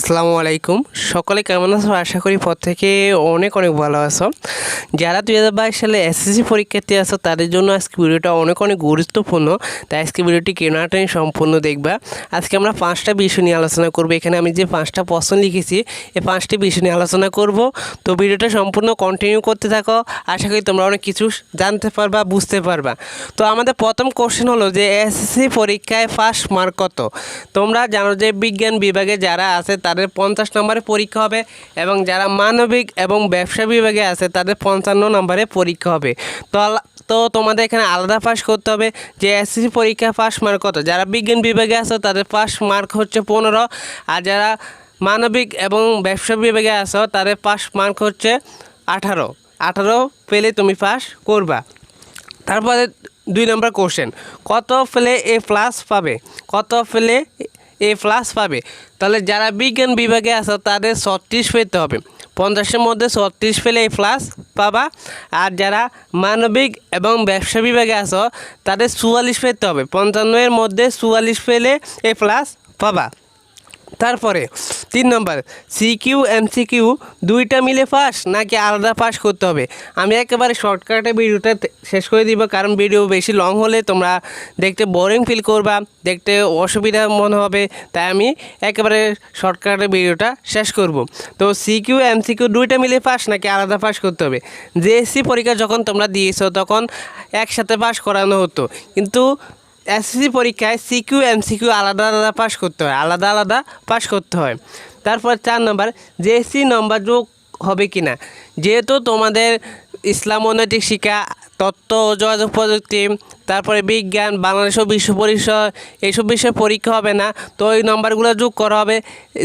আসসালামু আলাইকুম সকলে কেমন আছো আশা করি প্রত্যেকে অনেক অনেক ভালো আছো যারা 2022 সালে এসএসসি পরীক্ষার্থী আছো তাদের জন্য আজকে ভিডিওটা অনেক অনেক গুরুত্বপূর্ণ তাই আজকে ভিডিওটি কেনাটাই সম্পূর্ণ দেখবা আজকে আমরা 5টা বিষয় নিয়ে আলোচনা করব এখানে আমি যে 5টা প্রশ্ন লিখেছি এই 5টি বিষয় নিয়ে আলোচনা করব তো ভিডিওটা সম্পূর্ণ কন্টিনিউ করতে থাকো আশা করি তোমরা অনেক কিছু জানতে পারবা বুঝতে পারবা তো আমাদের প্রথম কোশ্চেন হলো যে এসএসসি পরীক্ষায় পাস মার্ক কত তোমরা জানো যে বিজ্ঞান বিভাগে যারা আছে তাদের 50 নম্বরে পরীক্ষা হবে এবং যারা মানবিক এবং ব্যবসা বিভাগে আছে তাদের 55 নম্বরে পরীক্ষা হবে তো তোমাদের এখানে আলাদা পাস করতে হবে যে এসএসসি পরীক্ষা পাস মার্ক কত যারা বিজ্ঞান বিভাগে আছে তাদের পাস মার্ক হচ্ছে 15 আর যারা মানবিক এবং ব্যবসা বিভাগে আছো তাদের পাস মার্ক হচ্ছে 18 পেলে তুমি পাস করবা তারপরে 2 নম্বর কোশ্চেন কত পেলে এ প্লাস পাবে তাহলে যারা বিজ্ঞান বিভাগে আছে তাদের 36 পেতে হবে 50-এর মধ্যে 36 পেলে এ প্লাস পাবা আর যারা মানবিক এবং ব্যবসা বিভাগে আছে তাদের 44 পেতে হবে 55-এর মধ্যে 44 পেলে এ প্লাস পাবা তারপরে 3 নম্বর সিকিউ এমসিকিউ দুইটা মিলে পাস নাকি আলাদা পাস করতে হবে আমি একেবারে শর্টকাটে ভিডিওটা শেষ করে দিব কারণ ভিডিও বেশি লং হলে তোমরা দেখতে বোরিং ফিল করবা দেখতে অসুবিধা মনে হবে তাই আমি একেবারে শর্টকাটে ভিডিওটা শেষ করব তো সিকিউ এমসিকিউ দুইটা মিলে পাস নাকি আলাদা পাস করতে হবে জেএসসি পরীক্ষা যখন তোমরা দিয়েছো তখন একসাথে পাস করানো হতো কিন্তু এসএসসি পরীক্ষায় সিকিউ এমসিকিউ আলাদা আলাদা পাস করতে হয় তারপর 4 নম্বর জেএসসি নম্বর যোগ হবে কিনা যেহেতু তোমাদের ইসলাম অনৈতিক শিক্ষা তথ্য ও যোগাযোগ প্রযুক্তি তারপরে বিজ্ঞান বাংলাদেশ ও বিশ্ব পরিষদ এইসব বিষয়ে পরীক্ষা হবে না তো ওই নম্বরগুলো যোগ করা হবে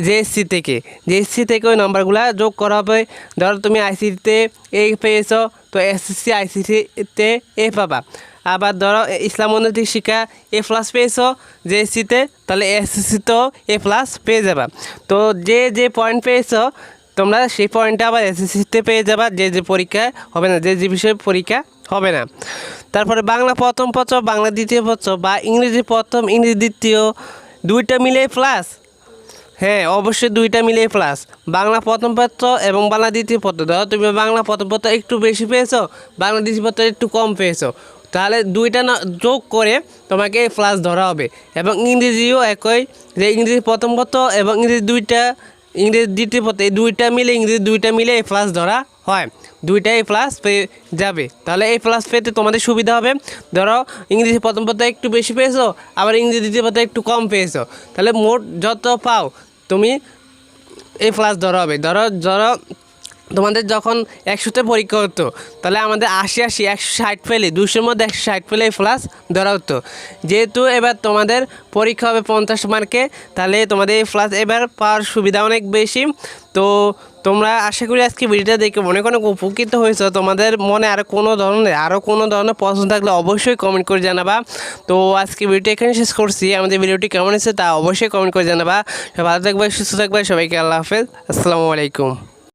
জেএসসি থেকে ওই নম্বরগুলো যোগ করা হবে ধরো তুমি আইসিটিতে এ পেয়েছো তো এসএসসি আইসিটিতে এ পাবা আবার ধরো ইসলাম অনৈতিক শিক্ষা এ প্লাস পেয়েছো জেএসসিতে তাহলে এসএসসিতেও এ প্লাস পেয়ে যাবা তো যে পয়েন্ট পেয়েছো তোমরা সেই পয়েন্টটা আবার এসএসসিতে পেয়ে যাবা যে পরীক্ষা হবে না যে বিষয়ে পরীক্ষা হবে না তারপরে বাংলা প্রথম পত্র বাংলা দ্বিতীয় পত্র বা ইংরেজি প্রথম ইংরেজি দ্বিতীয় দুইটা মিলে প্লাস হ্যাঁ অবশ্যই দুইটা মিলে প্লাস বাংলা প্রথম পত্র এবং বাংলা দ্বিতীয় পত্র ধরো তুমি বাংলা প্রথম পত্র একটু বেশি পেয়েছো বাংলা দ্বিতীয় পত্র একটু কম পেয়েছো তাহলে দুইটা না যোগ করে তোমাকে প্লাস ধরা হবে এবং ইংরেজিও একই যে ইংরেজি প্রথম পত্র এবং ইংরেজি দ্বিতীয় পত্র এই দুইটা মিলে এই প্লাস ধরা হয় দুইটাই প্লাস পেয়ে যাবে তাহলে এই প্লাস পেতে তোমাদের সুবিধা হবে ধরো ইংরেজি প্রথম পত্র একটু বেশি পেয়েছো আবার ইংরেজি দ্বিতীয় পত্র একটু কম পেয়েছো তাহলে মোট যত পাও তুমি এই প্লাস ধরা হবে ধরো তোমাদের যখন 100তে পরীক্ষা হতো তাহলে আমাদের 80 160 পেলে 200-এর মধ্যে 160 পেলে প্লাস ধরা হতো যেহেতু এবার তোমাদের পরীক্ষা হবে 50 মার্কে তাহলে তোমাদের এই প্লাস এবার পাওয়ার সুবিধা অনেক বেশি তো তোমরা আশা করি আজকে ভিডিওটা দেখে অনেক উপকৃত হয়েছো তোমাদের মনে আরও কোনো ধরনের প্রশ্ন থাকলে অবশ্যই কমেন্ট করে জানাবা তো আজকে ভিডিওটা এখানে শেষ করছি আমাদের ভিডিওটি কেমন হয়েছে তা অবশ্যই কমেন্ট করে জানাবা সবাই ভালো থাকবে সুস্থ থাকবে সবাইকে আল্লাহ হাফেজ আসসালামু আলাইকুম